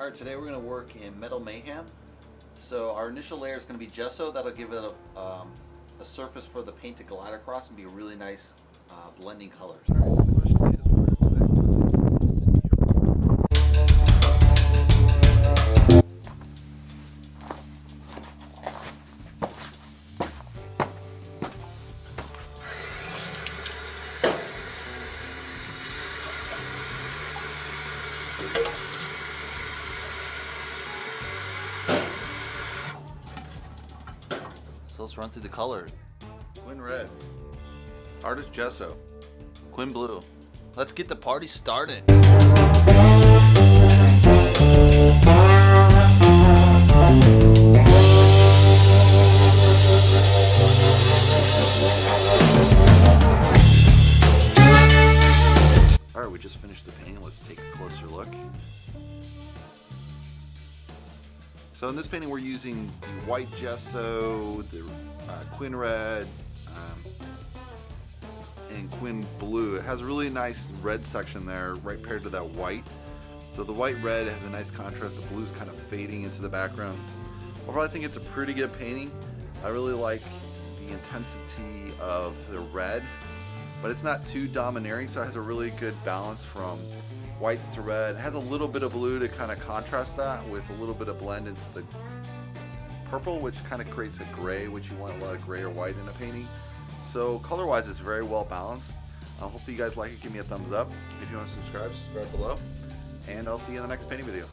Alright, today we're going to work in Metal Mayhem. So our initial layer is going to be gesso. That'll give it a surface for the paint to glide across and be a really nice blending colors. Alright, so the question is, so let's run through the colors. Quinn red, artist gesso, Quinn blue. Let's get the party started. Alright, we just finished the painting. Let's take a closer look. So in this painting we're using the white gesso, the Quinn red, and Quinn blue. It has a really nice red section there, right paired to that white. So the white red has a nice contrast. The blue's kind of fading into the background. Overall, I think it's a pretty good painting. I really like the intensity of the red, but it's not too domineering, so it has a really good balance from whites to red. It has a little bit of blue to kind of contrast that with a little bit of blend into the purple, which kind of creates a gray, which you want a lot of gray or white in a painting. So color-wise, it's very well balanced. Hopefully you guys like it. Give me a thumbs up. If you want to subscribe below. And I'll see you in the next painting video.